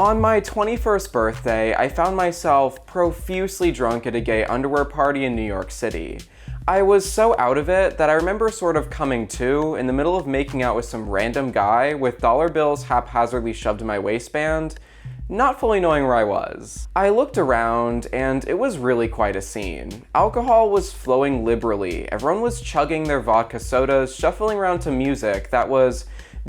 On my 21st birthday, I found myself profusely drunk at a gay underwear party in New York City. I was so out of it that I remember sort of coming to in the middle of making out with some random guy with dollar bills haphazardly shoved in my waistband, not fully knowing where I was. I looked around, and it was really quite a scene. Alcohol was flowing liberally, everyone was chugging their vodka sodas, shuffling around to music that was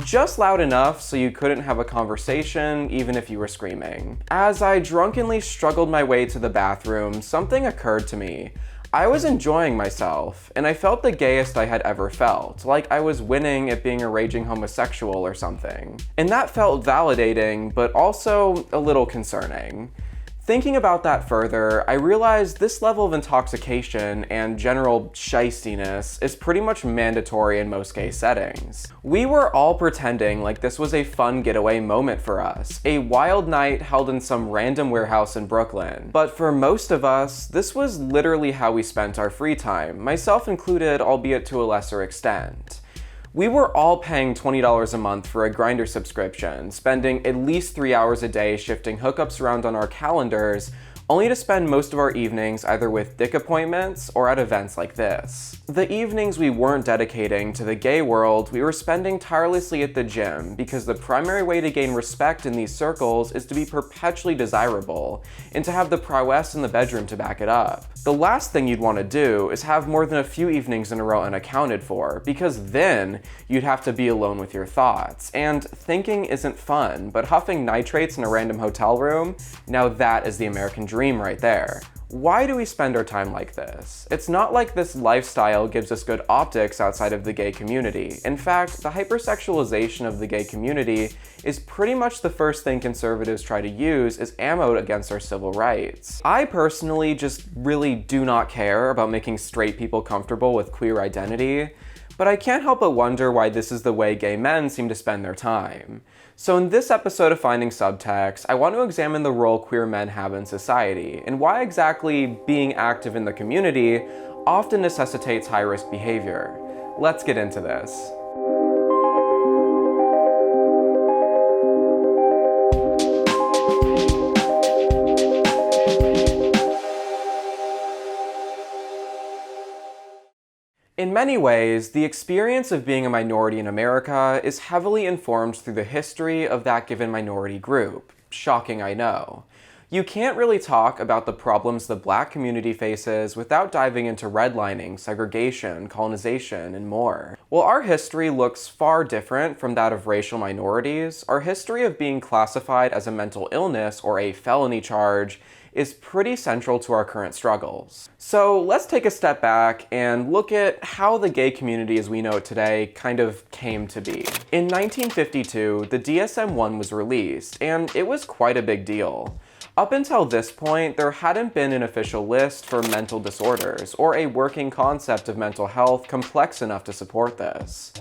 just loud enough so you couldn't have a conversation even if you were screaming. As I drunkenly struggled my way to the bathroom, something occurred to me. I was enjoying myself, and I felt the gayest I had ever felt, like I was winning at being a raging homosexual or something. And that felt validating, but also a little concerning. Thinking about that further, I realized this level of intoxication and general shystiness is pretty much mandatory in most gay settings. We were all pretending like this was a fun getaway moment for us, a wild night held in some random warehouse in Brooklyn. But for most of us, this was literally how we spent our free time, myself included, albeit to a lesser extent. We were all paying $20 a month for a Grindr subscription, spending at least 3 hours a day shifting hookups around on our calendars, only to spend most of our evenings either with dick appointments or at events like this. The evenings we weren't dedicating to the gay world, we were spending tirelessly at the gym, because the primary way to gain respect in these circles is to be perpetually desirable, and to have the prowess in the bedroom to back it up. The last thing you'd want to do is have more than a few evenings in a row unaccounted for, because then you'd have to be alone with your thoughts. And thinking isn't fun, but huffing nitrates in a random hotel room, now that is the American dream right there. Why do we spend our time like this? It's not like this lifestyle gives us good optics outside of the gay community. In fact, the hypersexualization of the gay community is pretty much the first thing conservatives try to use as ammo against our civil rights. I personally just really do not care about making straight people comfortable with queer identity, but I can't help but wonder why this is the way gay men seem to spend their time. So in this episode of Finding Subtext, I want to examine the role queer men have in society, and why exactly being active in the community often necessitates high-risk behavior. Let's get into this. In many ways, the experience of being a minority in America is heavily informed through the history of that given minority group. Shocking, I know. You can't really talk about the problems the Black community faces without diving into redlining, segregation, colonization, and more. While our history looks far different from that of racial minorities, our history of being classified as a mental illness or a felony charge is pretty central to our current struggles. So let's take a step back and look at how the gay community as we know it today kind of came to be. In 1952, the DSM-1 was released, and it was quite a big deal. Up until this point, there hadn't been an official list for mental disorders, or a working concept of mental health complex enough to support this.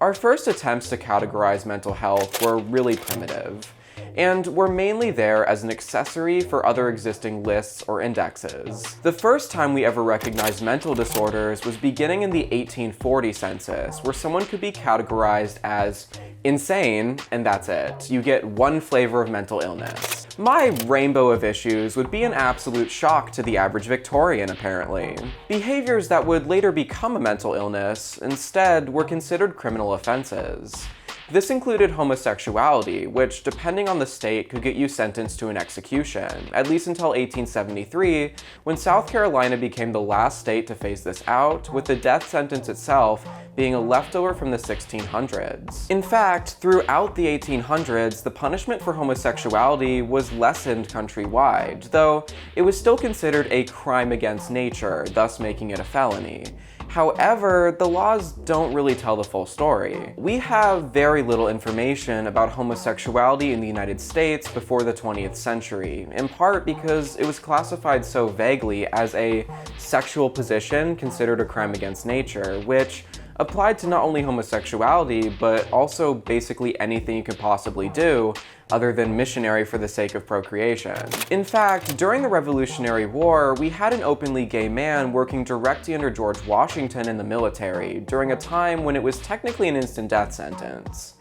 Our first attempts to categorize mental health were really primitive, and were mainly there as an accessory for other existing lists or indexes. The first time we ever recognized mental disorders was beginning in the 1840 census, where someone could be categorized as insane, and that's it. You get one flavor of mental illness. My rainbow of issues would be an absolute shock to the average Victorian, apparently. Behaviors that would later become a mental illness, instead, were considered criminal offenses. This included homosexuality, which, depending on the state, could get you sentenced to an execution, at least until 1873, when South Carolina became the last state to phase this out, with the death sentence itself being a leftover from the 1600s. In fact, throughout the 1800s, the punishment for homosexuality was lessened countrywide, though it was still considered a crime against nature, thus making it a felony. However, the laws don't really tell the full story. We have very little information about homosexuality in the United States before the 20th century, in part because it was classified so vaguely as a sexual position considered a crime against nature, which applied to not only homosexuality, but also basically anything you could possibly do other than missionary for the sake of procreation. In fact, during the Revolutionary War, we had an openly gay man working directly under George Washington in the military during a time when it was technically an instant death sentence.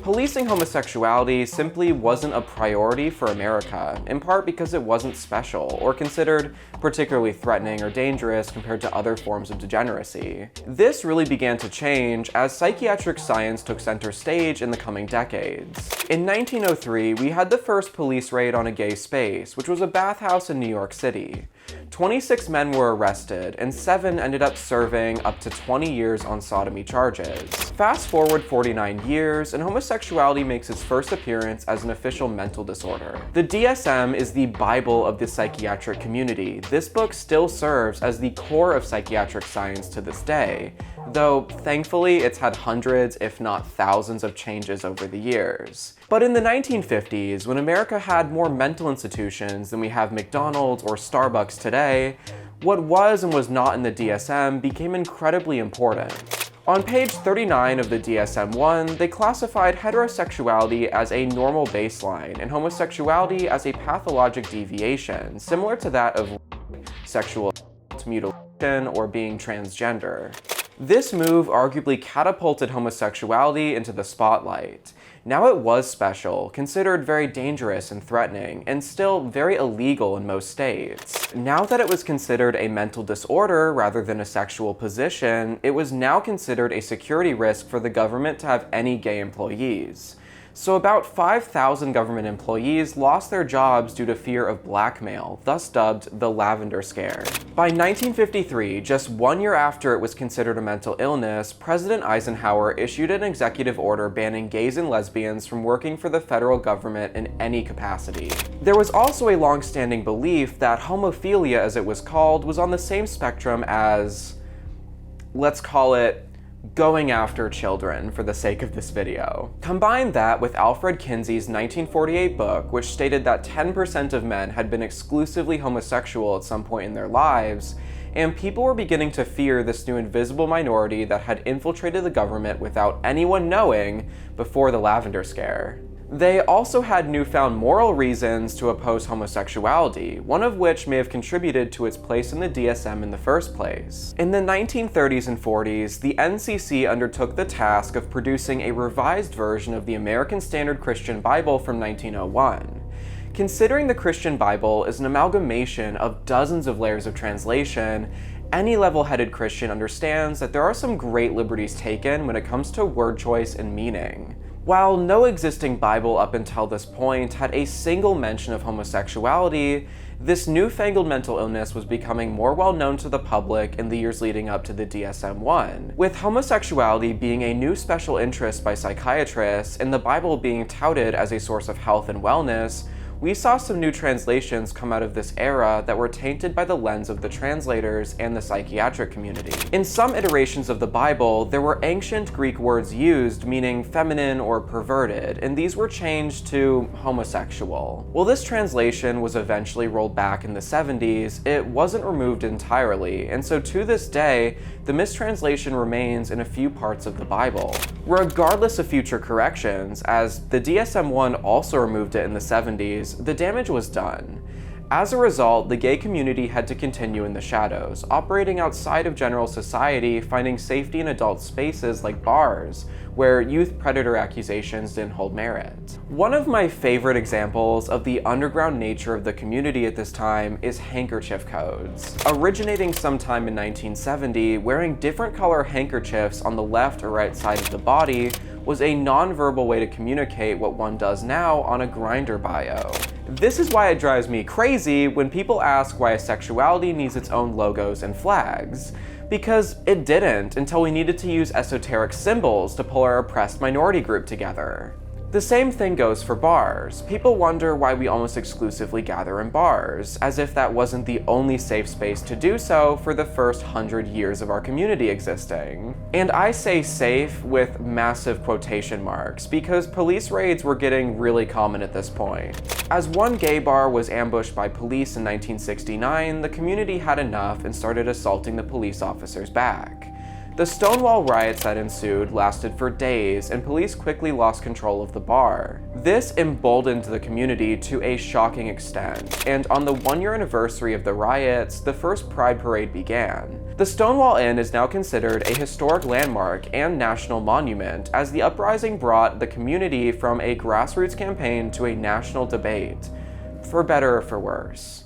Policing homosexuality simply wasn't a priority for America, in part because it wasn't special or considered particularly threatening or dangerous compared to other forms of degeneracy. This really began to change as psychiatric science took center stage in the coming decades. In 1903, we had the first police raid on a gay space, which was a bathhouse in New York City. 26 men were arrested, and 7 ended up serving up to 20 years on sodomy charges. Fast forward 49 years, and homosexuality makes its first appearance as an official mental disorder. The DSM is the Bible of the psychiatric community. This book still serves as the core of psychiatric science to this day, though thankfully it's had hundreds, if not thousands, of changes over the years. But in the 1950s, when America had more mental institutions than we have McDonald's or Starbucks today, what was and was not in the DSM became incredibly important. On page 39 of the DSM-1, they classified heterosexuality as a normal baseline and homosexuality as a pathologic deviation, similar to that of sexual mutilation or being transgender. This move arguably catapulted homosexuality into the spotlight. Now it was special, considered very dangerous and threatening, and still very illegal in most states. Now that it was considered a mental disorder rather than a sexual position, it was now considered a security risk for the government to have any gay employees. So about 5,000 government employees lost their jobs due to fear of blackmail, thus dubbed the Lavender Scare. By 1953, just 1 year after it was considered a mental illness, President Eisenhower issued an executive order banning gays and lesbians from working for the federal government in any capacity. There was also a long-standing belief that homophilia, as it was called, was on the same spectrum as, let's call it, going after children for the sake of this video. Combine that with Alfred Kinsey's 1948 book, which stated that 10% of men had been exclusively homosexual at some point in their lives, and people were beginning to fear this new invisible minority that had infiltrated the government without anyone knowing before the Lavender Scare. They also had newfound moral reasons to oppose homosexuality, one of which may have contributed to its place in the DSM in the first place. In the 1930s and 40s, the NCC undertook the task of producing a revised version of the American Standard Christian Bible from 1901. Considering the Christian Bible is an amalgamation of dozens of layers of translation, any level-headed Christian understands that there are some great liberties taken when it comes to word choice and meaning. While no existing Bible up until this point had a single mention of homosexuality, this newfangled mental illness was becoming more well known to the public in the years leading up to the DSM-1, with homosexuality being a new special interest by psychiatrists and the Bible being touted as a source of health and wellness. We saw some new translations come out of this era that were tainted by the lens of the translators and the psychiatric community. In some iterations of the Bible, there were ancient Greek words used meaning feminine or perverted, and these were changed to homosexual. While this translation was eventually rolled back in the 70s, it wasn't removed entirely, and so to this day, the mistranslation remains in a few parts of the Bible. Regardless of future corrections, as the DSM-1 also removed it in the 70s, the damage was done. As a result, the gay community had to continue in the shadows, operating outside of general society, finding safety in adult spaces like bars, where youth predator accusations didn't hold merit. One of my favorite examples of the underground nature of the community at this time is handkerchief codes. Originating sometime in 1970, wearing different color handkerchiefs on the left or right side of the body was a non-verbal way to communicate what one does now on a Grindr bio. This is why it drives me crazy when people ask why sexuality needs its own logos and flags. Because it didn't until we needed to use esoteric symbols to pull our oppressed minority group together. The same thing goes for bars. People wonder why we almost exclusively gather in bars, as if that wasn't the only safe space to do so for the first 100 years of our community existing. And I say safe with massive quotation marks, because police raids were getting really common at this point. As one gay bar was ambushed by police in 1969, the community had enough and started assaulting the police officers back. The Stonewall riots that ensued lasted for days, and police quickly lost control of the bar. This emboldened the community to a shocking extent, and on the 1-year anniversary of the riots, the first Pride Parade began. The Stonewall Inn is now considered a historic landmark and national monument, as the uprising brought the community from a grassroots campaign to a national debate, for better or for worse.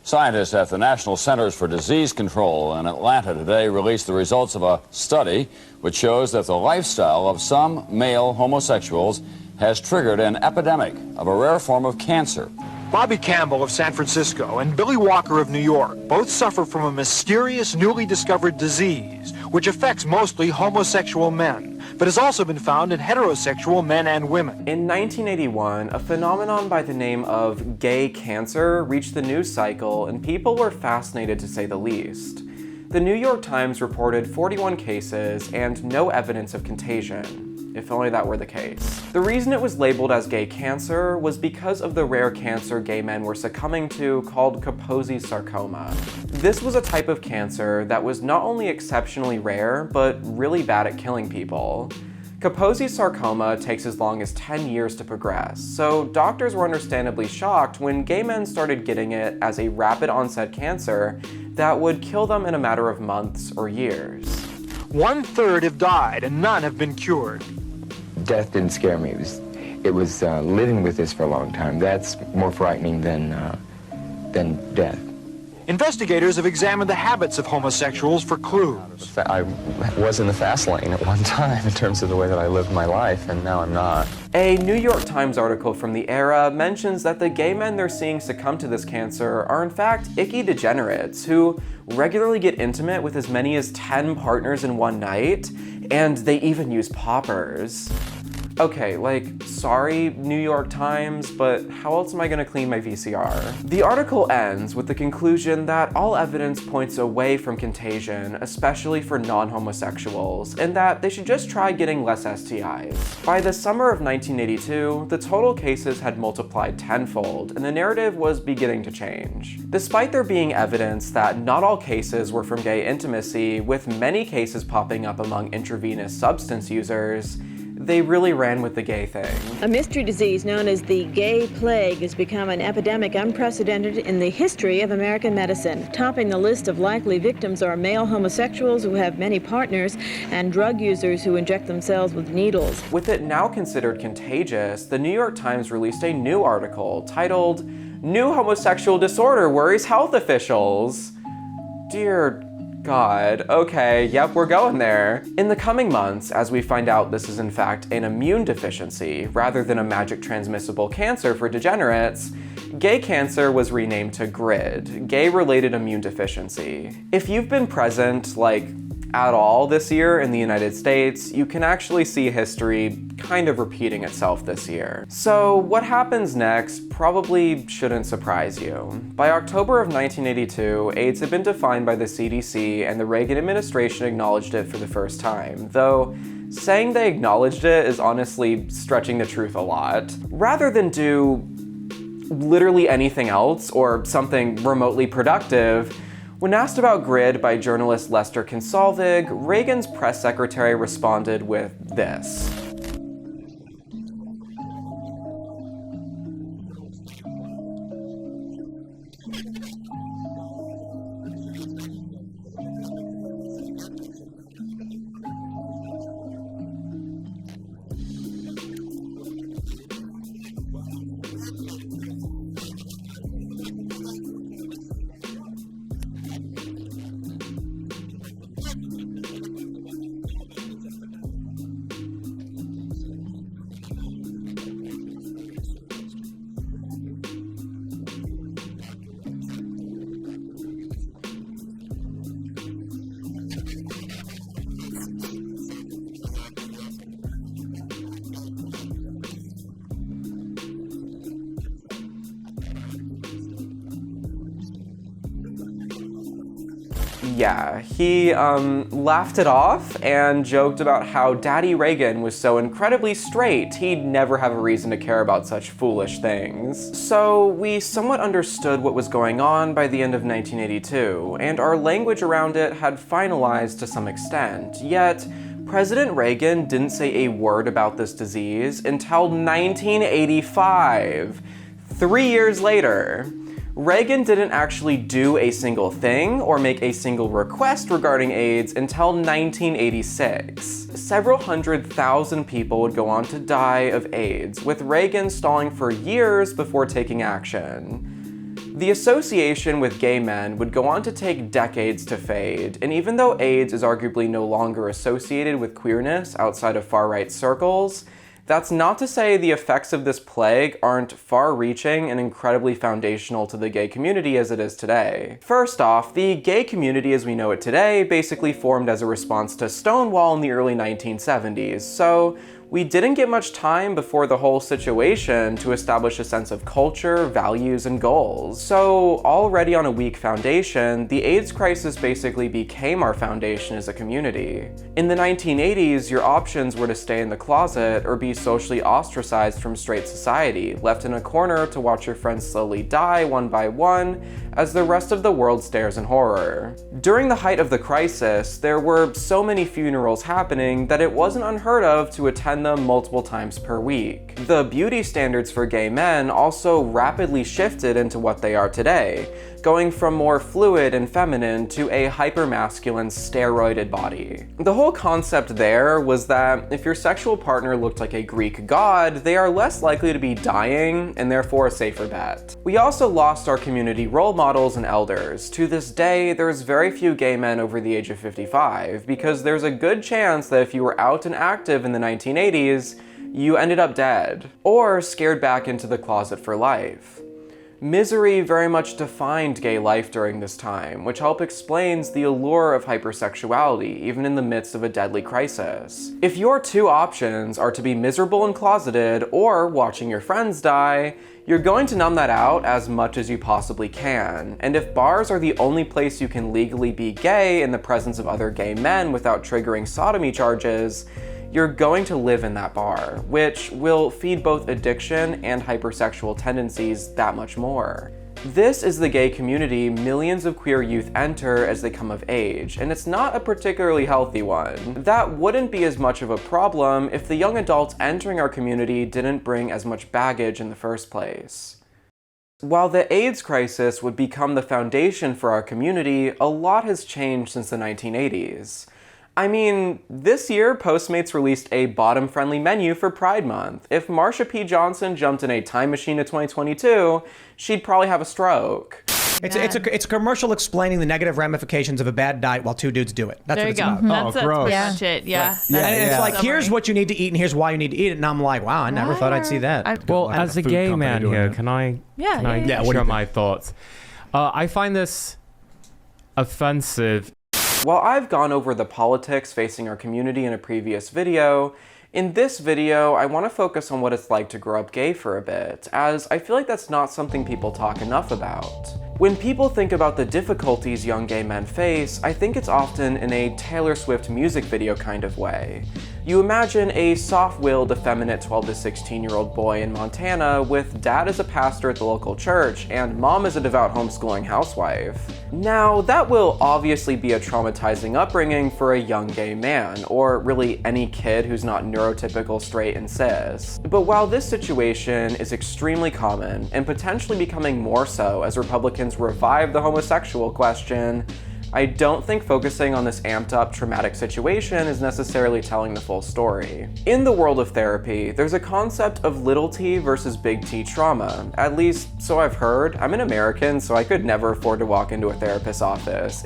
Scientists at the National Centers for Disease Control in Atlanta today released the results of a study which shows that the lifestyle of some male homosexuals has triggered an epidemic of a rare form of cancer. Bobby Campbell of San Francisco and Billy Walker of New York both suffer from a mysterious newly discovered disease which affects mostly homosexual men, but has also been found in heterosexual men and women. In 1981, a phenomenon by the name of gay cancer reached the news cycle, and people were fascinated to say the least. The New York Times reported 41 cases and no evidence of contagion. If only that were the case. The reason it was labeled as gay cancer was because of the rare cancer gay men were succumbing to called Kaposi sarcoma. This was a type of cancer that was not only exceptionally rare, but really bad at killing people. Kaposi sarcoma takes as long as 10 years to progress, so doctors were understandably shocked when gay men started getting it as a rapid onset cancer that would kill them in a matter of months or years. 1/3 have died and none have been cured. Death didn't scare me. It was living with this for a long time. That's more frightening than death. Investigators have examined the habits of homosexuals for clues. I was in the fast lane at one time in terms of the way that I lived my life, and now I'm not. A New York Times article from the era mentions that the gay men they're seeing succumb to this cancer are in fact icky degenerates who regularly get intimate with as many as 10 partners in one night, and they even use poppers. Okay, sorry, New York Times, but how else am I gonna clean my VCR? The article ends with the conclusion that all evidence points away from contagion, especially for non-homosexuals, and that they should just try getting less STIs. By the summer of 1982, the total cases had multiplied tenfold, and the narrative was beginning to change. Despite there being evidence that not all cases were from gay intimacy, with many cases popping up among intravenous substance users, they really ran with the gay thing. A mystery disease known as the gay plague has become an epidemic unprecedented in the history of American medicine. Topping the list of likely victims are male homosexuals who have many partners and drug users who inject themselves with needles. With it now considered contagious, the New York Times released a new article titled, "New Homosexual Disorder Worries Health Officials." Dear God, okay, yep, we're going there. In the coming months, as we find out this is in fact an immune deficiency rather than a magic transmissible cancer for degenerates, gay cancer was renamed to GRID, Gay-Related Immune Deficiency. If you've been present, at all this year in the United States, you can actually see history kind of repeating itself this year. So what happens next probably shouldn't surprise you. By October of 1982, AIDS had been defined by the CDC, and the Reagan administration acknowledged it for the first time, though saying they acknowledged it is honestly stretching the truth a lot. Rather than do literally anything else or something remotely productive, when asked about GRID by journalist Lester Kinsolvig, Reagan's press secretary responded with this. Yeah, he laughed it off and joked about how Daddy Reagan was so incredibly straight, he'd never have a reason to care about such foolish things. So we somewhat understood what was going on by the end of 1982, and our language around it had finalized to some extent, yet President Reagan didn't say a word about this disease until 1985, 3 years later. Reagan didn't actually do a single thing or make a single request regarding AIDS until 1986. Several 100,000 people would go on to die of AIDS, with Reagan stalling for years before taking action. The association with gay men would go on to take decades to fade, and even though AIDS is arguably no longer associated with queerness outside of far-right circles, that's not to say the effects of this plague aren't far-reaching and incredibly foundational to the gay community as it is today. First off, the gay community as we know it today basically formed as a response to Stonewall in the early 1970s, so we didn't get much time before the whole situation to establish a sense of culture, values, and goals. So already on a weak foundation, the AIDS crisis basically became our foundation as a community. In the 1980s, your options were to stay in the closet or be socially ostracized from straight society, left in a corner to watch your friends slowly die one by one as the rest of the world stares in horror. During the height of the crisis, there were so many funerals happening that it wasn't unheard of to attend them multiple times per week. The beauty standards for gay men also rapidly shifted into what they are today, going from more fluid and feminine to a hypermasculine, steroided body. The whole concept there was that if your sexual partner looked like a Greek god, they are less likely to be dying and therefore a safer bet. We also lost our community role models and elders. To this day, there's very few gay men over the age of 55 because there's a good chance that if you were out and active in the 1980s, you ended up dead or scared back into the closet for life. Misery very much defined gay life during this time, which helps explains the allure of hypersexuality, even in the midst of a deadly crisis. If your two options are to be miserable and closeted, or watching your friends die, you're going to numb that out as much as you possibly can. And if bars are the only place you can legally be gay in the presence of other gay men without triggering sodomy charges, you're going to live in that bar, which will feed both addiction and hypersexual tendencies that much more. This is the gay community millions of queer youth enter as they come of age, and it's not a particularly healthy one. That wouldn't be as much of a problem if the young adults entering our community didn't bring as much baggage in the first place. While the AIDS crisis would become the foundation for our community, a lot has changed since the 1980s. I mean, this year, Postmates released a bottom-friendly menu for Pride Month. If Marsha P. Johnson jumped in a time machine to 2022, she'd probably have a stroke. It's a commercial explaining the negative ramifications of a bad diet while two dudes do it. That's there what it's you go. about. That's pretty much it. Yeah. And it's like, here's what you need to eat and here's why you need to eat it. And I'm like, wow, I never thought I'd see that. Well, as a gay man here, can I share my thoughts? I find this offensive. While I've gone over the politics facing our community in a previous video, in this video, I want to focus on what it's like to grow up gay for a bit, as I feel like that's not something people talk enough about. When people think about the difficulties young gay men face, I think it's often in a Taylor Swift music video kind of way. You imagine a soft-willed, effeminate 12 to 16-year-old boy in Montana with dad as a pastor at the local church and mom as a devout homeschooling housewife. Now, that will obviously be a traumatizing upbringing for a young gay man, or really any kid who's not neurotypical, straight, and cis. But while this situation is extremely common, and potentially becoming more so as Republicans revive the homosexual question, I don't think focusing on this amped up traumatic situation is necessarily telling the full story. In the world of therapy, there's a concept of little t versus big T trauma. At least, so I've heard. I'm an American, so I could never afford to walk into a therapist's office.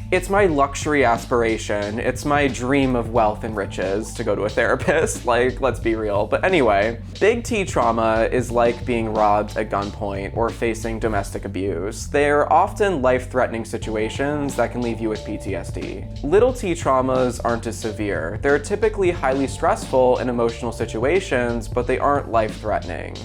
It's my luxury aspiration. It's my dream of wealth and riches to go to a therapist. Like, let's be real. But anyway, big T trauma is like being robbed at gunpoint or facing domestic abuse. They're often life-threatening situations that can leave you with PTSD. Little T traumas aren't as severe. They're typically highly stressful and emotional situations, but they aren't life-threatening.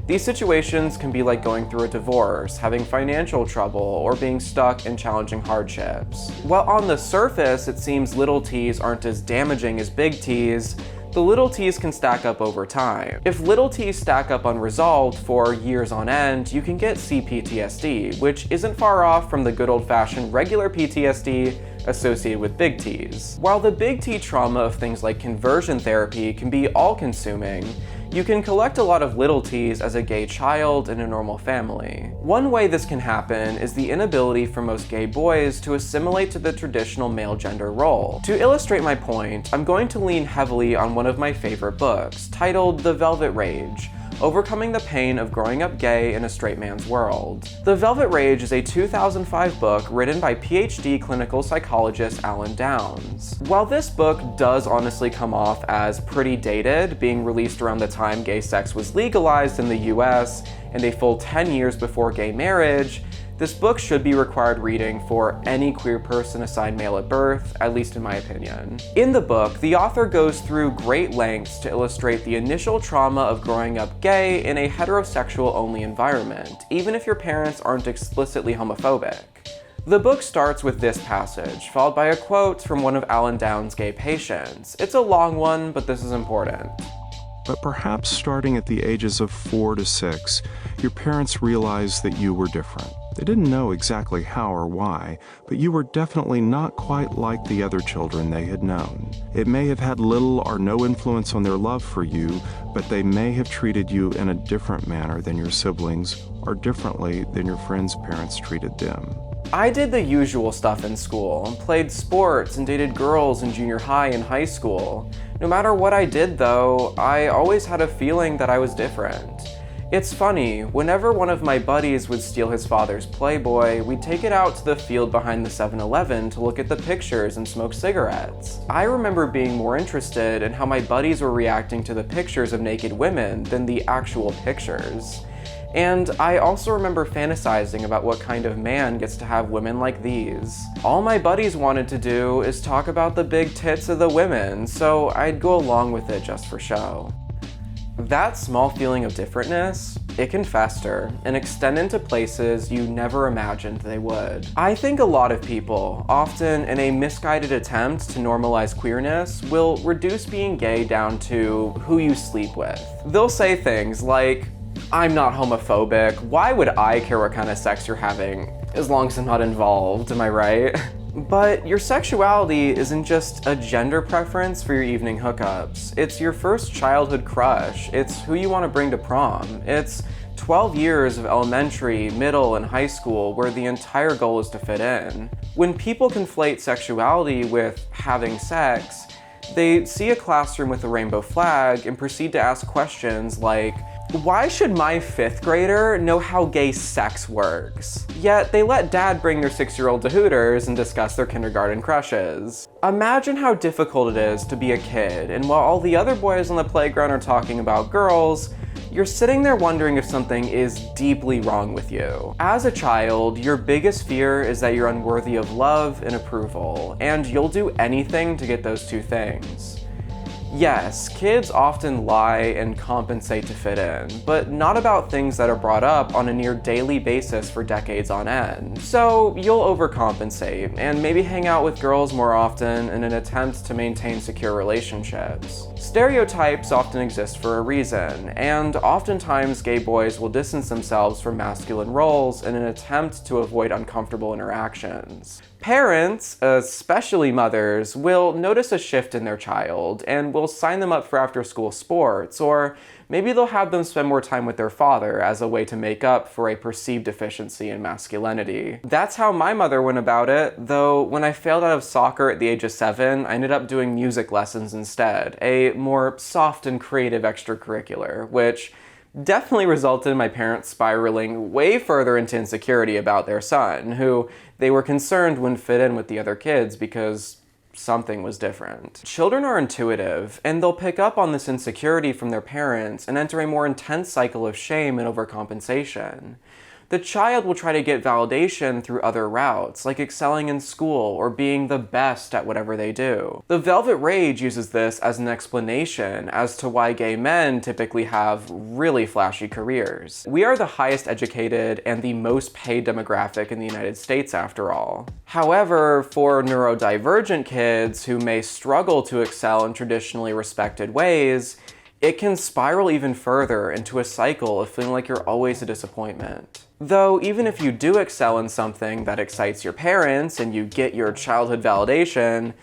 These situations can be like going through a divorce, having financial trouble, or being stuck in challenging hardships. While on the surface it seems little t's aren't as damaging as big T's, the little t's can stack up over time. If little t's stack up unresolved for years on end, you can get CPTSD, which isn't far off from the good old-fashioned regular PTSD associated with big T's. While the big T trauma of things like conversion therapy can be all-consuming, You can collect a lot of little T's as a gay child in a normal family. One way this can happen is the inability for most gay boys to assimilate to the traditional male gender role. To illustrate my point, I'm going to lean heavily on one of my favorite books, titled The Velvet Rage: Overcoming the Pain of Growing Up Gay in a Straight Man's World. The Velvet Rage is a 2005 book written by PhD clinical psychologist Alan Downs. While this book does honestly come off as pretty dated, being released around the time gay sex was legalized in the US and a full 10 years before gay marriage, this book should be required reading for any queer person assigned male at birth, at least in my opinion. In the book, the author goes through great lengths to illustrate the initial trauma of growing up gay in a heterosexual-only environment, even if your parents aren't explicitly homophobic. The book starts with this passage, followed by a quote from one of Alan Downs' gay patients. It's a long one, but this is important. But perhaps starting at the ages of 4 to 6, your parents realized that you were different. They didn't know exactly how or why, but you were definitely not quite like the other children they had known. It may have had little or no influence on their love for you, but they may have treated you in a different manner than your siblings, or differently than your friends' parents treated them. I did the usual stuff in school, played sports and dated girls in junior high and high school. No matter what I did though, I always had a feeling that I was different. It's funny, whenever one of my buddies would steal his father's Playboy, we'd take it out to the field behind the 7-Eleven to look at the pictures and smoke cigarettes. I remember being more interested in how my buddies were reacting to the pictures of naked women than the actual pictures. And I also remember fantasizing about what kind of man gets to have women like these. All my buddies wanted to do is talk about the big tits of the women, so I'd go along with it just for show. That small feeling of differentness, it can fester and extend into places you never imagined they would. I think a lot of people, often in a misguided attempt to normalize queerness, will reduce being gay down to who you sleep with. They'll say things like, "I'm not homophobic, why would I care what kind of sex you're having, as long as I'm not involved, am I right?" But your sexuality isn't just a gender preference for your evening hookups. It's your first childhood crush. It's who you want to bring to prom. It's 12 years of elementary, middle, and high school where the entire goal is to fit in. When people conflate sexuality with having sex, they see a classroom with a rainbow flag and proceed to ask questions like, why should my 5th grader know how gay sex works? Yet they let dad bring their 6-year-old to Hooters and discuss their kindergarten crushes. Imagine how difficult it is to be a kid, and while all the other boys on the playground are talking about girls, you're sitting there wondering if something is deeply wrong with you. As a child, your biggest fear is that you're unworthy of love and approval, and you'll do anything to get those two things. Yes, kids often lie and compensate to fit in, but not about things that are brought up on a near daily basis for decades on end. So you'll overcompensate and maybe hang out with girls more often in an attempt to maintain secure relationships. Stereotypes often exist for a reason, and oftentimes gay boys will distance themselves from masculine roles in an attempt to avoid uncomfortable interactions. Parents, especially mothers, will notice a shift in their child and will sign them up for after-school sports, or maybe they'll have them spend more time with their father as a way to make up for a perceived deficiency in masculinity. That's how my mother went about it, though when I failed out of soccer at the age of 7, I ended up doing music lessons instead, a more soft and creative extracurricular, which definitely resulted in my parents spiraling way further into insecurity about their son, who they were concerned wouldn't fit in with the other kids because something was different. Children are intuitive, and they'll pick up on this insecurity from their parents and enter a more intense cycle of shame and overcompensation. The child will try to get validation through other routes, like excelling in school or being the best at whatever they do. The Velvet Rage uses this as an explanation as to why gay men typically have really flashy careers. We are the highest educated and the most paid demographic in the United States, after all. However, for neurodivergent kids who may struggle to excel in traditionally respected ways, it can spiral even further into a cycle of feeling like you're always a disappointment. Though, even if you do excel in something that excites your parents and you get your childhood validation,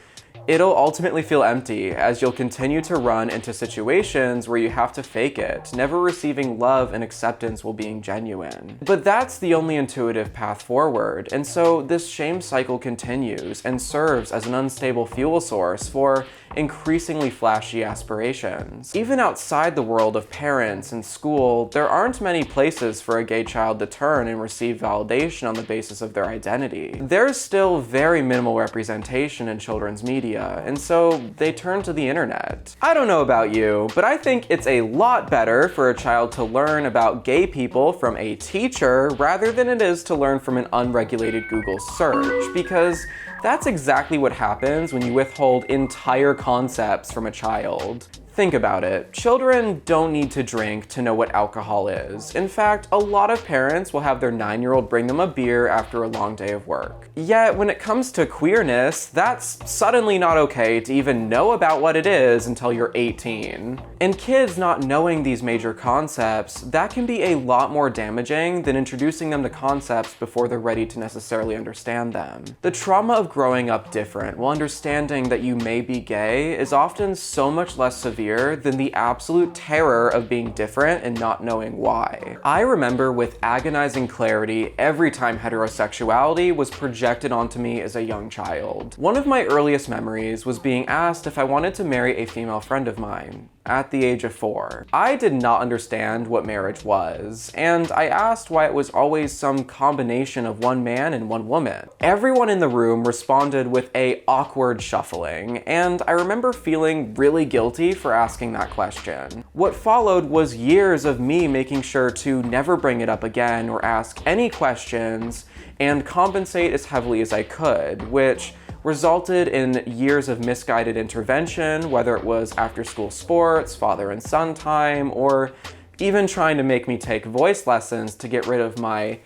It'll ultimately feel empty, as you'll continue to run into situations where you have to fake it, never receiving love and acceptance while being genuine. But that's the only intuitive path forward, and so this shame cycle continues and serves as an unstable fuel source for increasingly flashy aspirations. Even outside the world of parents and school, there aren't many places for a gay child to turn and receive validation on the basis of their identity. There's still very minimal representation in children's media, and so they turn to the internet. I don't know about you, but I think it's a lot better for a child to learn about gay people from a teacher rather than it is to learn from an unregulated Google search, because that's exactly what happens when you withhold entire concepts from a child. Think about it. Children don't need to drink to know what alcohol is. In fact, a lot of parents will have their 9-year-old bring them a beer after a long day of work. Yet, when it comes to queerness, that's suddenly not okay to even know about what it is until you're 18. And kids not knowing these major concepts, that can be a lot more damaging than introducing them to concepts before they're ready to necessarily understand them. The trauma of growing up different while understanding that you may be gay is often so much less severe than the absolute terror of being different and not knowing why. I remember with agonizing clarity every time heterosexuality was projected onto me as a young child. One of my earliest memories was being asked if I wanted to marry a female friend of mine at the age of 4. I did not understand what marriage was, and I asked why it was always some combination of one man and one woman. Everyone in the room responded with a awkward shuffling, and I remember feeling really guilty for asking that question. What followed was years of me making sure to never bring it up again or ask any questions and compensate as heavily as I could, which resulted in years of misguided intervention, whether it was after-school sports, father and son time, or even trying to make me take voice lessons to get rid of my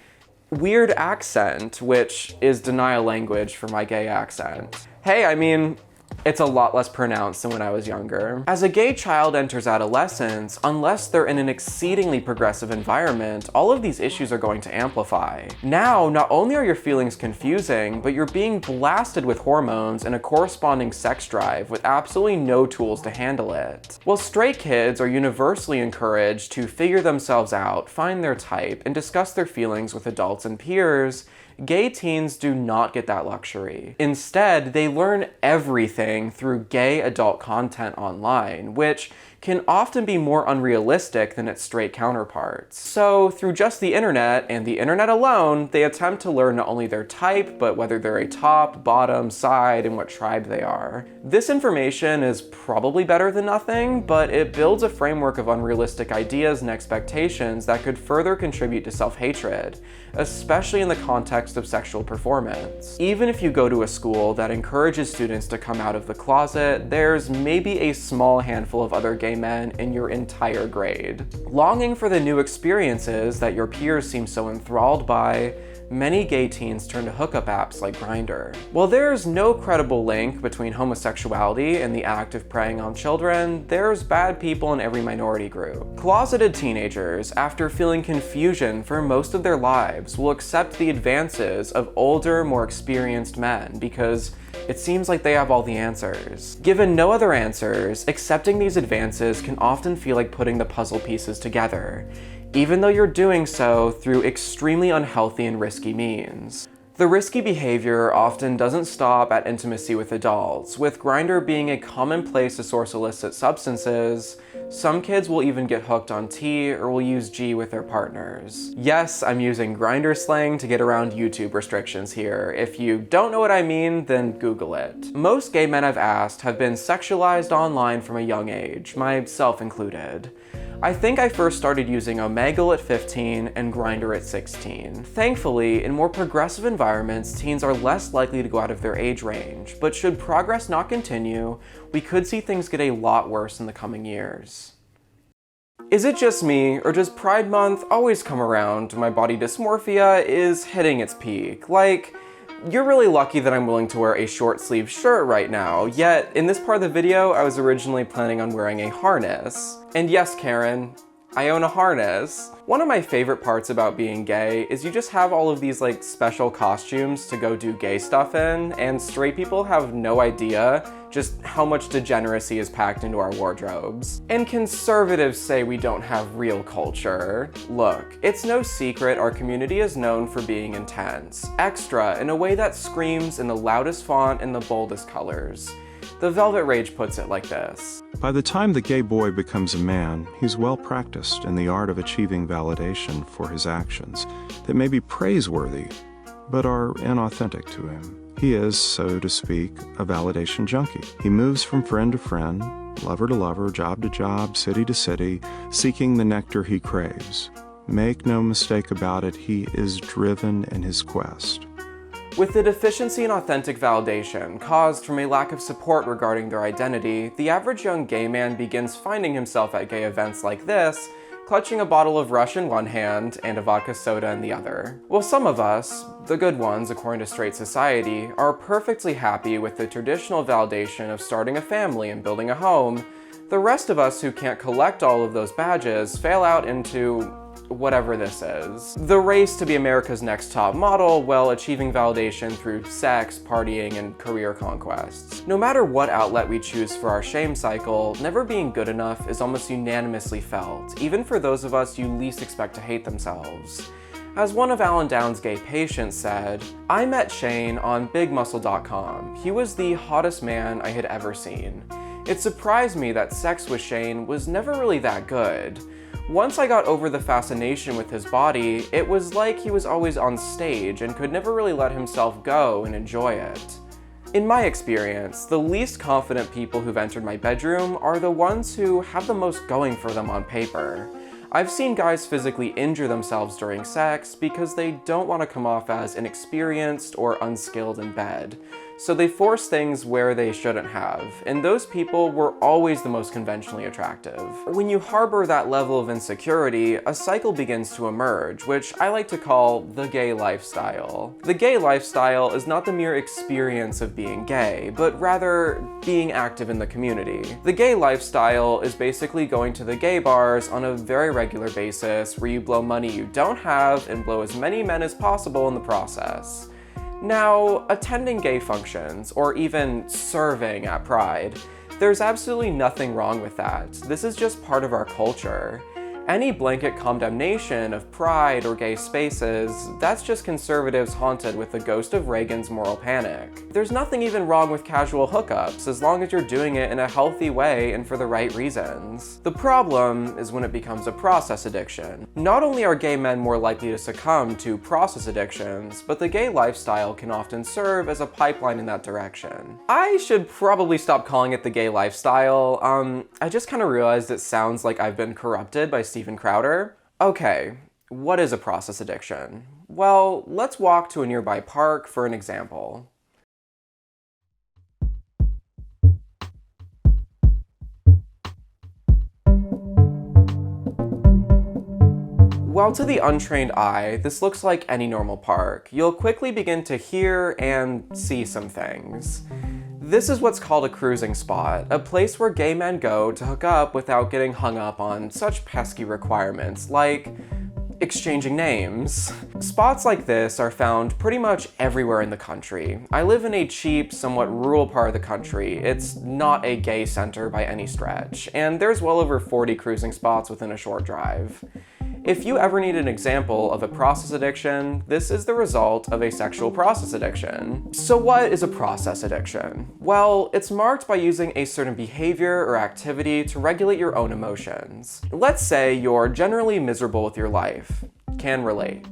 weird accent, which is denial language for my gay accent. Hey, I mean, it's a lot less pronounced than when I was younger. As a gay child enters adolescence, unless they're in an exceedingly progressive environment, all of these issues are going to amplify. Now, not only are your feelings confusing, but you're being blasted with hormones and a corresponding sex drive with absolutely no tools to handle it. While straight kids are universally encouraged to figure themselves out, find their type, and discuss their feelings with adults and peers, gay teens do not get that luxury. Instead, they learn everything through gay adult content online, which can often be more unrealistic than its straight counterparts. So, through just the internet, and the internet alone, they attempt to learn not only their type, but whether they're a top, bottom, side, and what tribe they are. This information is probably better than nothing, but it builds a framework of unrealistic ideas and expectations that could further contribute to self-hatred, especially in the context of sexual performance. Even if you go to a school that encourages students to come out of the closet, there's maybe a small handful of other gay men in your entire grade. Longing for the new experiences that your peers seem so enthralled by, many gay teens turn to hookup apps like Grindr. While there's no credible link between homosexuality and the act of preying on children, there's bad people in every minority group. Closeted teenagers, after feeling confusion for most of their lives, will accept the advances of older, more experienced men because it seems like they have all the answers. Given no other answers, accepting these advances can often feel like putting the puzzle pieces together, even though you're doing so through extremely unhealthy and risky means. The risky behavior often doesn't stop at intimacy with adults. With Grindr being a common place to source illicit substances, some kids will even get hooked on T or will use G with their partners. Yes, I'm using Grindr slang to get around YouTube restrictions here. If you don't know what I mean, then Google it. Most gay men I've asked have been sexualized online from a young age, myself included. I think I first started using Omegle at 15 and Grindr at 16. Thankfully, in more progressive environments, teens are less likely to go out of their age range, but should progress not continue, we could see things get a lot worse in the coming years. Is it just me, or does Pride Month always come around when my body dysmorphia is hitting its peak? Like, you're really lucky that I'm willing to wear a short sleeve shirt right now, yet in this part of the video, I was originally planning on wearing a harness. And yes, Karen, I own a harness. One of my favorite parts about being gay is you just have all of these like special costumes to go do gay stuff in, and straight people have no idea just how much degeneracy is packed into our wardrobes. And conservatives say we don't have real culture. Look, it's no secret our community is known for being intense, extra, in a way that screams in the loudest font and the boldest colors. The Velvet Rage puts it like this. By the time the gay boy becomes a man, he's well practiced in the art of achieving validation for his actions that may be praiseworthy, but are inauthentic to him. He is, so to speak, a validation junkie. He moves from friend to friend, lover to lover, job to job, city to city, seeking the nectar he craves. Make no mistake about it, he is driven in his quest. With the deficiency in authentic validation caused from a lack of support regarding their identity, the average young gay man begins finding himself at gay events like this, clutching a bottle of Rush in one hand and a vodka soda in the other. Well, some of us, the good ones according to straight society, are perfectly happy with the traditional validation of starting a family and building a home. The rest of us who can't collect all of those badges fail out into whatever this is. The race to be America's next top model while achieving validation through sex, partying, and career conquests. No matter what outlet we choose for our shame cycle, never being good enough is almost unanimously felt, even for those of us you least expect to hate themselves. As one of Alan Downs' gay patients said, I met Shane on BigMuscle.com. He was the hottest man I had ever seen. It surprised me that sex with Shane was never really that good. Once I got over the fascination with his body, it was like he was always on stage and could never really let himself go and enjoy it. In my experience, the least confident people who've entered my bedroom are the ones who have the most going for them on paper. I've seen guys physically injure themselves during sex because they don't want to come off as inexperienced or unskilled in bed. So they force things where they shouldn't have, and those people were always the most conventionally attractive. When you harbor that level of insecurity, a cycle begins to emerge, which I like to call the gay lifestyle. The gay lifestyle is not the mere experience of being gay, but rather being active in the community. The gay lifestyle is basically going to the gay bars on a very regular basis where you blow money you don't have and blow as many men as possible in the process. Now, attending gay functions, or even serving at Pride, there's absolutely nothing wrong with that. This is just part of our culture. Any blanket condemnation of Pride or gay spaces, that's just conservatives haunted with the ghost of Reagan's moral panic. There's nothing even wrong with casual hookups, as long as you're doing it in a healthy way and for the right reasons. The problem is when it becomes a process addiction. Not only are gay men more likely to succumb to process addictions, but the gay lifestyle can often serve as a pipeline in that direction. I should probably stop calling it the gay lifestyle. I just kind of realized it sounds like I've been corrupted by Steven Crowder. Okay, what is a process addiction? Well, let's walk to a nearby park for an example. While to the untrained eye, this looks like any normal park, you'll quickly begin to hear and see some things. This is what's called a cruising spot, a place where gay men go to hook up without getting hung up on such pesky requirements like exchanging names. Spots like this are found pretty much everywhere in the country. I live in a cheap, somewhat rural part of the country. It's not a gay center by any stretch, and there's well over 40 cruising spots within a short drive. If you ever need an example of a process addiction, this is the result of a sexual process addiction. So what is a process addiction? Well, it's marked by using a certain behavior or activity to regulate your own emotions. Let's say you're generally miserable with your life. Can relate.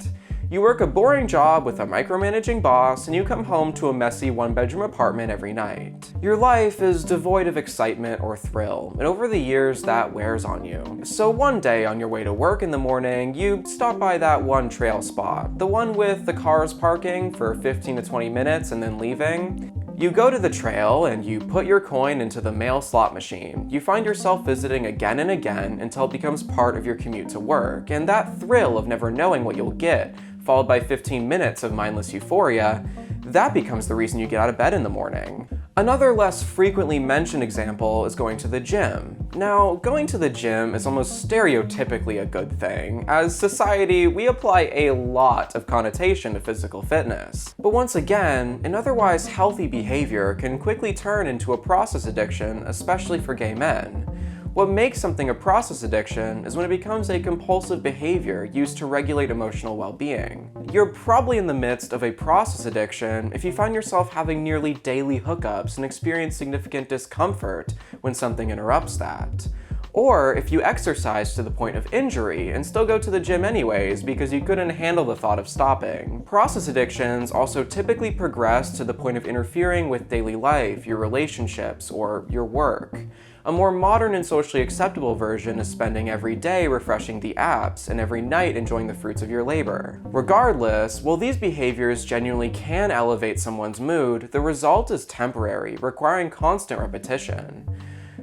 You work a boring job with a micromanaging boss, and you come home to a messy one-bedroom apartment every night. Your life is devoid of excitement or thrill, and over the years that wears on you. So one day on your way to work in the morning, you stop by that one trail spot, the one with the cars parking for 15 to 20 minutes and then leaving. You go to the trail and you put your coin into the mail slot machine. You find yourself visiting again and again until it becomes part of your commute to work, and that thrill of never knowing what you'll get, followed by 15 minutes of mindless euphoria, that becomes the reason you get out of bed in the morning. Another less frequently mentioned example is going to the gym. Now, going to the gym is almost stereotypically a good thing. As society, we apply a lot of connotation to physical fitness. But once again, an otherwise healthy behavior can quickly turn into a process addiction, especially for gay men. What makes something a process addiction is when it becomes a compulsive behavior used to regulate emotional well-being. You're probably in the midst of a process addiction if you find yourself having nearly daily hookups and experience significant discomfort when something interrupts that. Or if you exercise to the point of injury and still go to the gym anyways because you couldn't handle the thought of stopping. Process addictions also typically progress to the point of interfering with daily life, your relationships, or your work. A more modern and socially acceptable version is spending every day refreshing the apps and every night enjoying the fruits of your labor. Regardless, while these behaviors genuinely can elevate someone's mood, the result is temporary, requiring constant repetition.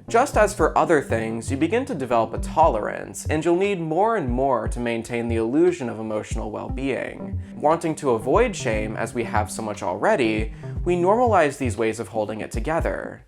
Just as for other things, you begin to develop a tolerance, and you'll need more and more to maintain the illusion of emotional well-being. Wanting to avoid shame, as we have so much already, we normalize these ways of holding it together.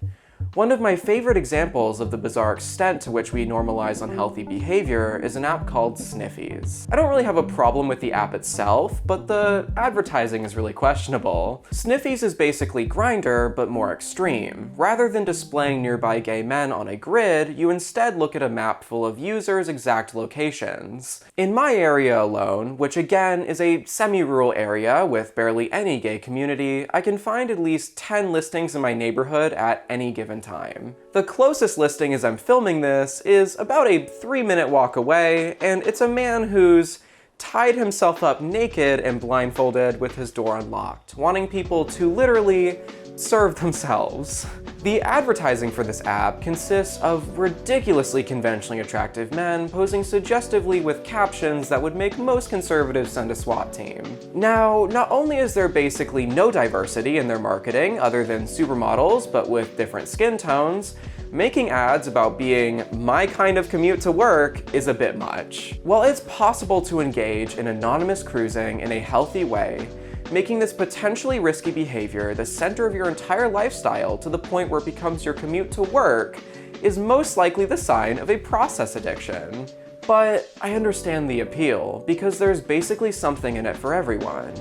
One of my favorite examples of the bizarre extent to which we normalize unhealthy behavior is an app called Sniffies. I don't really have a problem with the app itself, but the advertising is really questionable. Sniffies is basically Grindr, but more extreme. Rather than displaying nearby gay men on a grid, you instead look at a map full of users' exact locations. In my area alone, which again is a semi-rural area with barely any gay community, I can find at least 10 listings in my neighborhood at any given time. The closest listing as I'm filming this is about a 3-minute walk away, and it's a man who's tied himself up naked and blindfolded with his door unlocked, wanting people to literally serve themselves. The advertising for this app consists of ridiculously conventionally attractive men posing suggestively with captions that would make most conservatives send a SWAT team. Now, not only is there basically no diversity in their marketing other than supermodels but with different skin tones, making ads about being my kind of commute to work is a bit much. While it's possible to engage in anonymous cruising in a healthy way, making this potentially risky behavior the center of your entire lifestyle to the point where it becomes your commute to work is most likely the sign of a process addiction. But I understand the appeal, because there's basically something in it for everyone.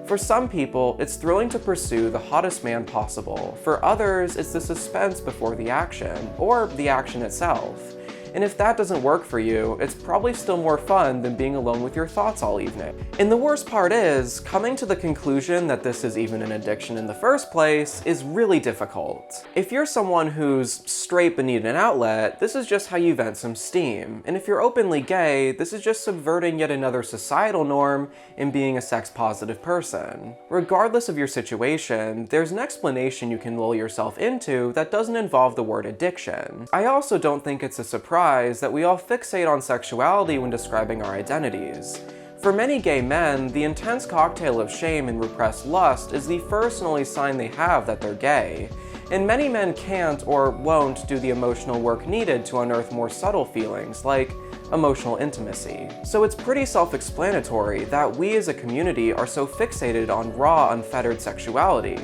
For some people, it's thrilling to pursue the hottest man possible. For others, it's the suspense before the action, or the action itself. And if that doesn't work for you, it's probably still more fun than being alone with your thoughts all evening. And the worst part is, coming to the conclusion that this is even an addiction in the first place is really difficult. If you're someone who's straight but need an outlet, this is just how you vent some steam. And if you're openly gay, this is just subverting yet another societal norm in being a sex-positive person. Regardless of your situation, there's an explanation you can lull yourself into that doesn't involve the word addiction. I also don't think it's a surprise that we all fixate on sexuality when describing our identities. For many gay men, the intense cocktail of shame and repressed lust is the first and only sign they have that they're gay. And many men can't or won't do the emotional work needed to unearth more subtle feelings, like emotional intimacy. So it's pretty self-explanatory that we as a community are so fixated on raw, unfettered sexuality.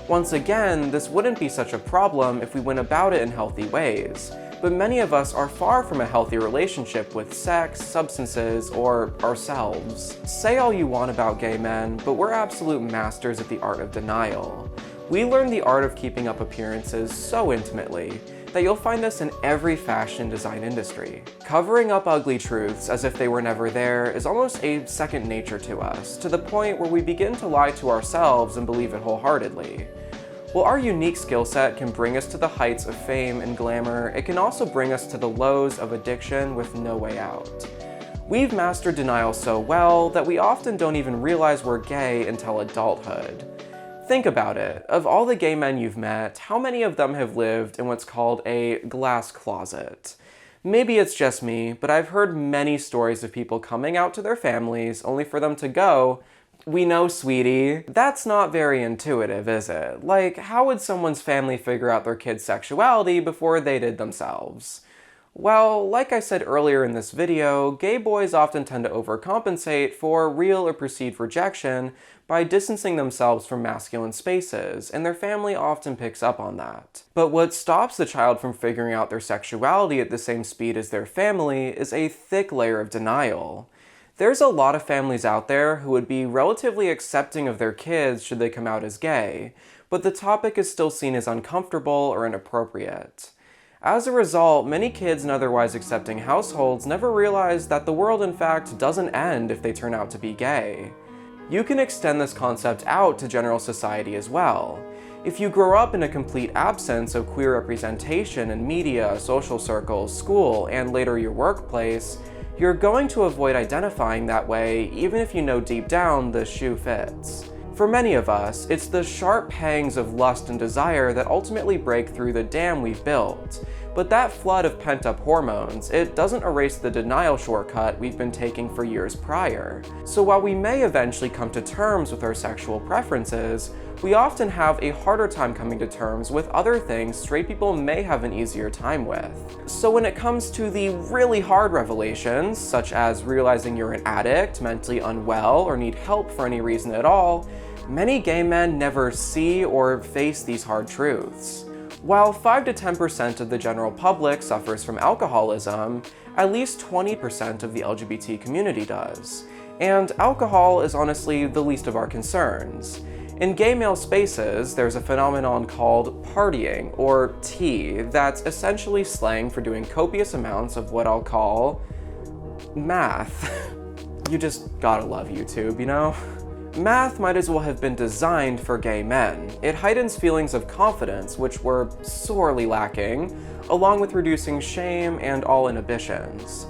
Once again, this wouldn't be such a problem if we went about it in healthy ways. But many of us are far from a healthy relationship with sex, substances, or ourselves. Say all you want about gay men, but we're absolute masters at the art of denial. We learn the art of keeping up appearances so intimately that you'll find this in every fashion and design industry. Covering up ugly truths as if they were never there is almost a second nature to us, to the point where we begin to lie to ourselves and believe it wholeheartedly. While our unique skill set can bring us to the heights of fame and glamour, it can also bring us to the lows of addiction with no way out. We've mastered denial so well that we often don't even realize we're gay until adulthood. Think about it. Of all the gay men you've met, how many of them have lived in what's called a glass closet? Maybe it's just me, but I've heard many stories of people coming out to their families only for them to go, "We know, sweetie." That's not very intuitive, is it? Like, how would someone's family figure out their kid's sexuality before they did themselves? Well, like I said earlier in this video, gay boys often tend to overcompensate for real or perceived rejection by distancing themselves from masculine spaces, and their family often picks up on that. But what stops the child from figuring out their sexuality at the same speed as their family is a thick layer of denial. There's a lot of families out there who would be relatively accepting of their kids should they come out as gay, but the topic is still seen as uncomfortable or inappropriate. As a result, many kids in otherwise accepting households never realize that the world in fact doesn't end if they turn out to be gay. You can extend this concept out to general society as well. If you grow up in a complete absence of queer representation in media, social circles, school, and later your workplace, you're going to avoid identifying that way even if you know deep down the shoe fits. For many of us, it's the sharp pangs of lust and desire that ultimately break through the dam we've built. But that flood of pent-up hormones, it doesn't erase the denial shortcut we've been taking for years prior. So while we may eventually come to terms with our sexual preferences, we often have a harder time coming to terms with other things straight people may have an easier time with. So when it comes to the really hard revelations, such as realizing you're an addict, mentally unwell, or need help for any reason at all, many gay men never see or face these hard truths. While 5 to 10% of the general public suffers from alcoholism, at least 20% of the LGBT community does. And alcohol is honestly the least of our concerns. In gay male spaces, there's a phenomenon called partying, or tea, that's essentially slang for doing copious amounts of what I'll call math. You just gotta love YouTube, you know? Math might as well have been designed for gay men. It heightens feelings of confidence, which were sorely lacking, along with reducing shame and all inhibitions.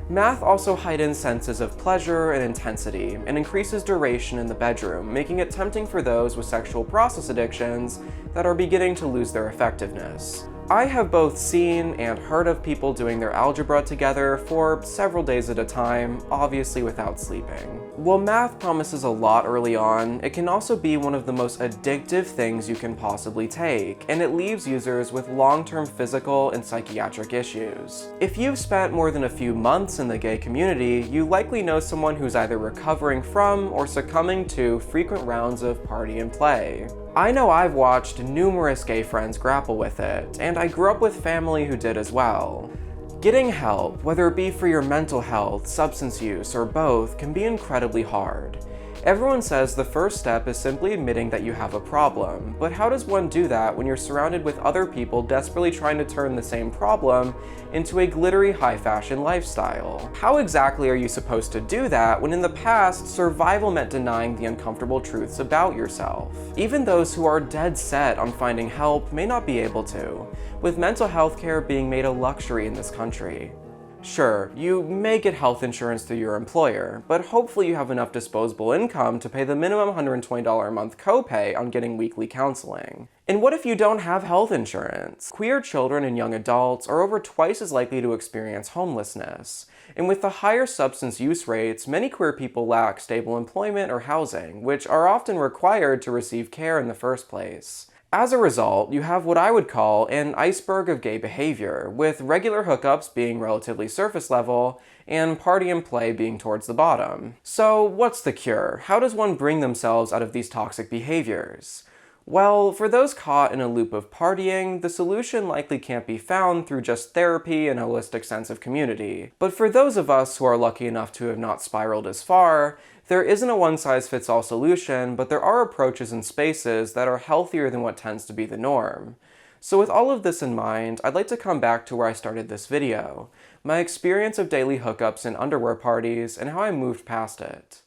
Math also heightens senses of pleasure and intensity, and increases duration in the bedroom, making it tempting for those with sexual process addictions that are beginning to lose their effectiveness. I have both seen and heard of people doing their algebra together for several days at a time, obviously without sleeping. While math promises a lot early on, it can also be one of the most addictive things you can possibly take, and it leaves users with long-term physical and psychiatric issues. If you've spent more than a few months in the gay community, you likely know someone who's either recovering from or succumbing to frequent rounds of party and play. I know I've watched numerous gay friends grapple with it, and I grew up with family who did as well. Getting help, whether it be for your mental health, substance use, or both, can be incredibly hard. Everyone says the first step is simply admitting that you have a problem, but how does one do that when you're surrounded with other people desperately trying to turn the same problem into a glittery high-fashion lifestyle? How exactly are you supposed to do that when in the past, survival meant denying the uncomfortable truths about yourself? Even those who are dead set on finding help may not be able to, with mental health care being made a luxury in this country. Sure, you may get health insurance through your employer, but hopefully you have enough disposable income to pay the minimum $120 a month copay on getting weekly counseling. And what if you don't have health insurance? Queer children and young adults are over twice as likely to experience homelessness. And with the higher substance use rates, many queer people lack stable employment or housing, which are often required to receive care in the first place. As a result, you have what I would call an iceberg of gay behavior, with regular hookups being relatively surface level, and party and play being towards the bottom. So what's the cure? How does one bring themselves out of these toxic behaviors? Well, for those caught in a loop of partying, the solution likely can't be found through just therapy and a holistic sense of community. But for those of us who are lucky enough to have not spiraled as far, there isn't a one-size-fits-all solution, but there are approaches and spaces that are healthier than what tends to be the norm. So with all of this in mind, I'd like to come back to where I started this video, my experience of daily hookups and underwear parties, and how I moved past it.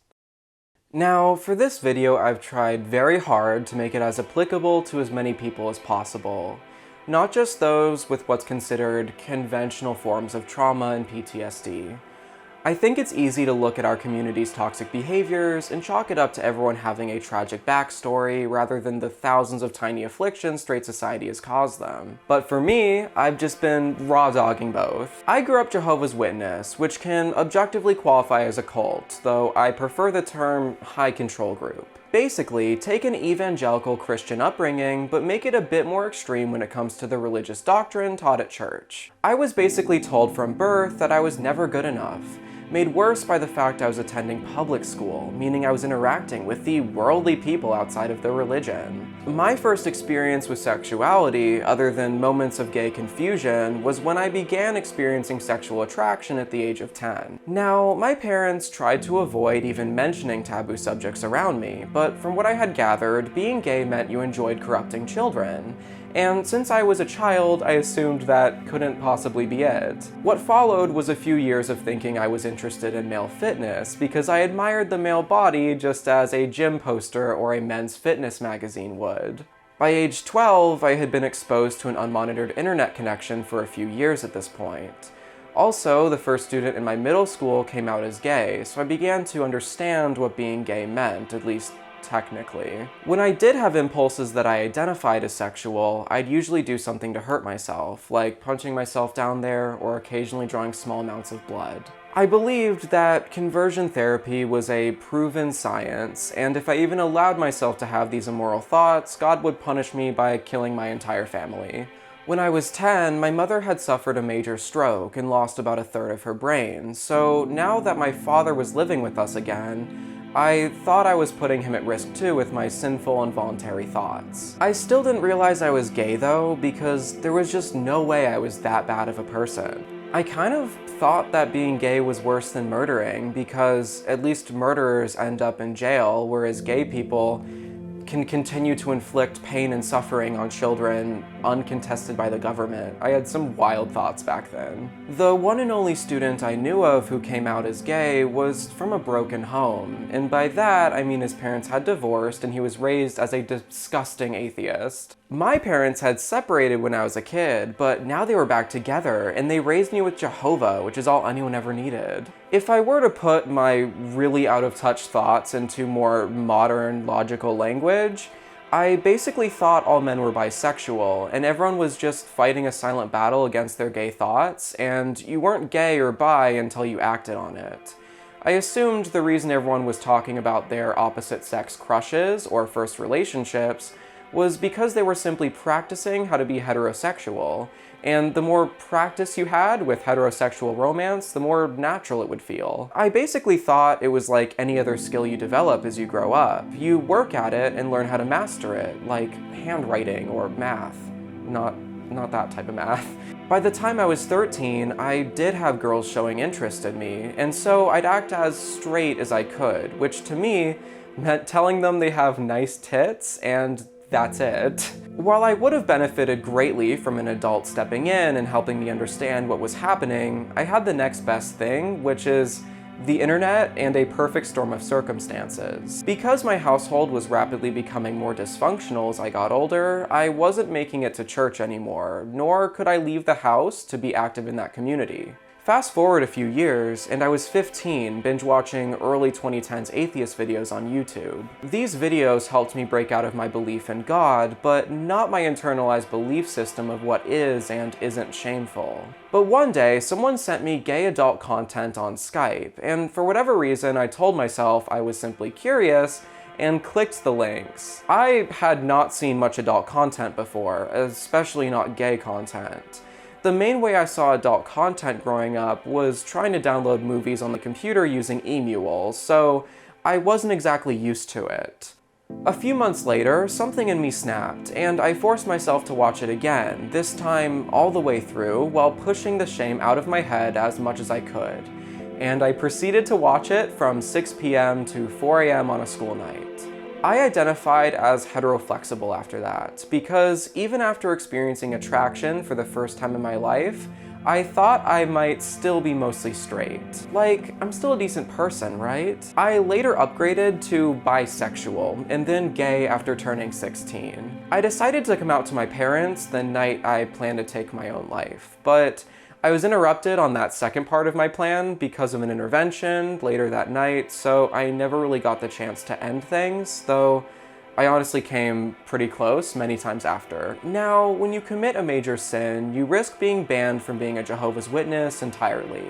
Now, for this video, I've tried very hard to make it as applicable to as many people as possible. Not just those with what's considered conventional forms of trauma and PTSD. I think it's easy to look at our community's toxic behaviors and chalk it up to everyone having a tragic backstory rather than the thousands of tiny afflictions straight society has caused them. But for me, I've just been raw dogging both. I grew up Jehovah's Witness, which can objectively qualify as a cult, though I prefer the term high control group. Basically, take an evangelical Christian upbringing, but make it a bit more extreme when it comes to the religious doctrine taught at church. I was basically told from birth that I was never good enough, made worse by the fact I was attending public school, meaning I was interacting with the worldly people outside of their religion. My first experience with sexuality, other than moments of gay confusion, was when I began experiencing sexual attraction at the age of 10. Now, my parents tried to avoid even mentioning taboo subjects around me, but from what I had gathered, being gay meant you enjoyed corrupting children. And since I was a child, I assumed that couldn't possibly be it. What followed was a few years of thinking I was interested in male fitness because I admired the male body just as a gym poster or a men's fitness magazine would. By age 12, I had been exposed to an unmonitored internet connection for a few years at this point. Also, the first student in my middle school came out as gay, so I began to understand what being gay meant, at least technically. When I did have impulses that I identified as sexual, I'd usually do something to hurt myself, like punching myself down there or occasionally drawing small amounts of blood. I believed that conversion therapy was a proven science, and if I even allowed myself to have these immoral thoughts, God would punish me by killing my entire family. When I was 10, my mother had suffered a major stroke and lost about a third of her brain, so now that my father was living with us again, I thought I was putting him at risk too with my sinful, involuntary thoughts. I still didn't realize I was gay though, because there was just no way I was that bad of a person. I kind of thought that being gay was worse than murdering, because at least murderers end up in jail, whereas gay people can continue to inflict pain and suffering on children uncontested by the government. I had some wild thoughts back then. The one and only student I knew of who came out as gay was from a broken home, and by that I mean his parents had divorced and he was raised as a disgusting atheist. My parents had separated when I was a kid, but now they were back together, and they raised me with Jehovah, which is all anyone ever needed. If I were to put my really out-of-touch thoughts into more modern, logical language, I basically thought all men were bisexual, and everyone was just fighting a silent battle against their gay thoughts, and you weren't gay or bi until you acted on it. I assumed the reason everyone was talking about their opposite-sex crushes or first relationships was because they were simply practicing how to be heterosexual, and the more practice you had with heterosexual romance, the more natural it would feel. I basically thought it was like any other skill you develop as you grow up. You work at it and learn how to master it, like handwriting or math. Not that type of math. By the time I was 13, I did have girls showing interest in me, and so I'd act as straight as I could, which to me meant telling them they have nice tits and that's it. While I would have benefited greatly from an adult stepping in and helping me understand what was happening, I had the next best thing, which is the internet and a perfect storm of circumstances. Because my household was rapidly becoming more dysfunctional as I got older, I wasn't making it to church anymore, nor could I leave the house to be active in that community. Fast forward a few years, and I was 15, binge-watching early 2010s atheist videos on YouTube. These videos helped me break out of my belief in God, but not my internalized belief system of what is and isn't shameful. But one day, someone sent me gay adult content on Skype, and for whatever reason, I told myself I was simply curious, and clicked the links. I had not seen much adult content before, especially not gay content. The main way I saw adult content growing up was trying to download movies on the computer using emules, so I wasn't exactly used to it. A few months later, something in me snapped, and I forced myself to watch it again, this time all the way through, while pushing the shame out of my head as much as I could. And I proceeded to watch it from 6 p.m. to 4 a.m. on a school night. I identified as heteroflexible after that, because even after experiencing attraction for the first time in my life, I thought I might still be mostly straight. Like, I'm still a decent person, right? I later upgraded to bisexual, and then gay after turning 16. I decided to come out to my parents the night I planned to take my own life, but I was interrupted on that second part of my plan because of an intervention later that night, so I never really got the chance to end things, though I honestly came pretty close many times after. Now, when you commit a major sin, you risk being banned from being a Jehovah's Witness entirely.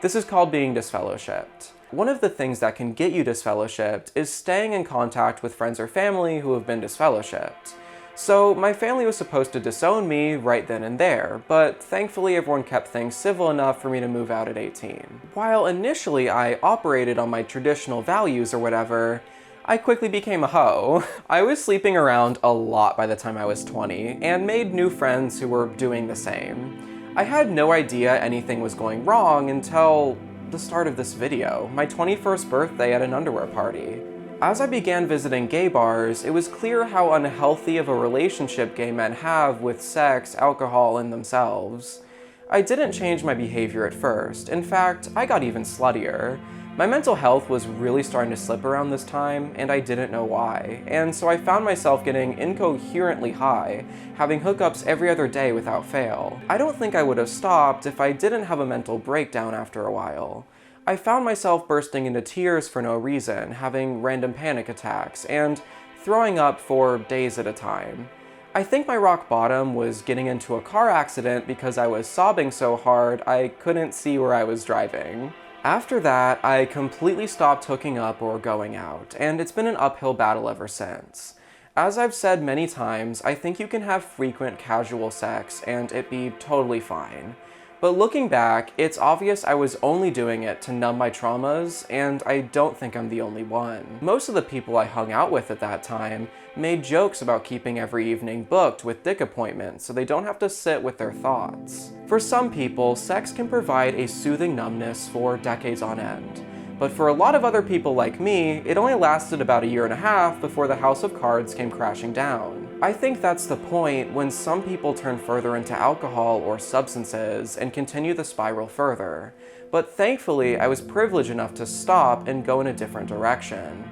This is called being disfellowshipped. One of the things that can get you disfellowshipped is staying in contact with friends or family who have been disfellowshipped. So my family was supposed to disown me right then and there, but thankfully everyone kept things civil enough for me to move out at 18. While initially I operated on my traditional values or whatever, I quickly became a hoe. I was sleeping around a lot by the time I was 20, and made new friends who were doing the same. I had no idea anything was going wrong until the start of this video, my 21st birthday at an underwear party. As I began visiting gay bars, it was clear how unhealthy of a relationship gay men have with sex, alcohol, and themselves. I didn't change my behavior at first. In fact, I got even sluttier. My mental health was really starting to slip around this time, and I didn't know why. And so I found myself getting incoherently high, having hookups every other day without fail. I don't think I would have stopped if I didn't have a mental breakdown after a while. I found myself bursting into tears for no reason, having random panic attacks, and throwing up for days at a time. I think my rock bottom was getting into a car accident because I was sobbing so hard I couldn't see where I was driving. After that, I completely stopped hooking up or going out, and it's been an uphill battle ever since. As I've said many times, I think you can have frequent casual sex and it be totally fine. But looking back, it's obvious I was only doing it to numb my traumas, and I don't think I'm the only one. Most of the people I hung out with at that time made jokes about keeping every evening booked with dick appointments so they don't have to sit with their thoughts. For some people, sex can provide a soothing numbness for decades on end. But for a lot of other people like me, it only lasted about 1.5 years before the house of cards came crashing down. I think that's the point when some people turn further into alcohol or substances and continue the spiral further. But thankfully, I was privileged enough to stop and go in a different direction.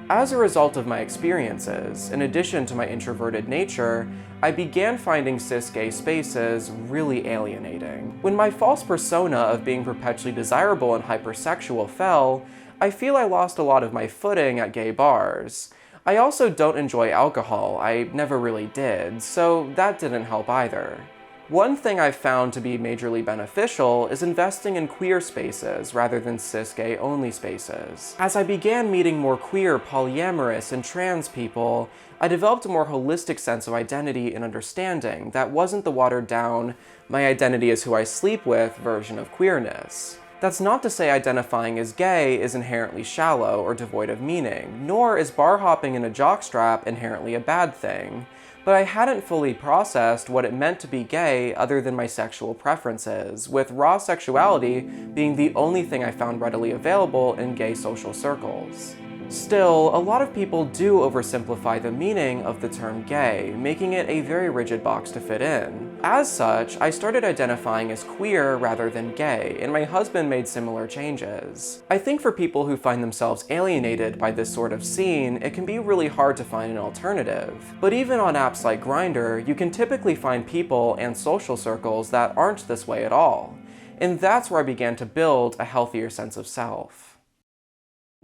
As a result of my experiences, in addition to my introverted nature, I began finding cis-gay spaces really alienating. When my false persona of being perpetually desirable and hypersexual fell, I feel I lost a lot of my footing at gay bars. I also don't enjoy alcohol, I never really did, so that didn't help either. One thing I've found to be majorly beneficial is investing in queer spaces rather than cis-gay only spaces. As I began meeting more queer, polyamorous, and trans people, I developed a more holistic sense of identity and understanding that wasn't the watered down, my identity is who I sleep with version of queerness. That's not to say identifying as gay is inherently shallow or devoid of meaning, nor is bar hopping in a jockstrap inherently a bad thing. But I hadn't fully processed what it meant to be gay other than my sexual preferences, with raw sexuality being the only thing I found readily available in gay social circles. Still, a lot of people do oversimplify the meaning of the term gay, making it a very rigid box to fit in. As such, I started identifying as queer rather than gay, and my husband made similar changes. I think for people who find themselves alienated by this sort of scene, it can be really hard to find an alternative. But even on apps like Grindr, you can typically find people and social circles that aren't this way at all. And that's where I began to build a healthier sense of self.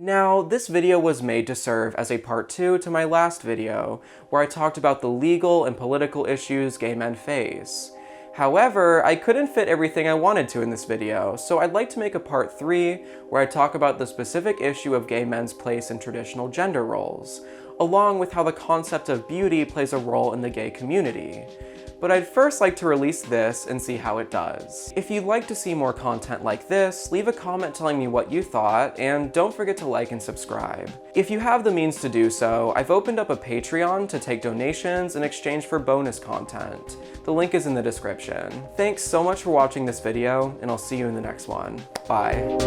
Now, this video was made to serve as a part 2 to my last video, where I talked about the legal and political issues gay men face. However, I couldn't fit everything I wanted to in this video, so I'd like to make a part 3 where I talk about the specific issue of gay men's place in traditional gender roles, along with how the concept of beauty plays a role in the gay community. But I'd first like to release this and see how it does. If you'd like to see more content like this, leave a comment telling me what you thought, and don't forget to like and subscribe. If you have the means to do so, I've opened up a Patreon to take donations in exchange for bonus content. The link is in the description. Thanks so much for watching this video, and I'll see you in the next one. Bye.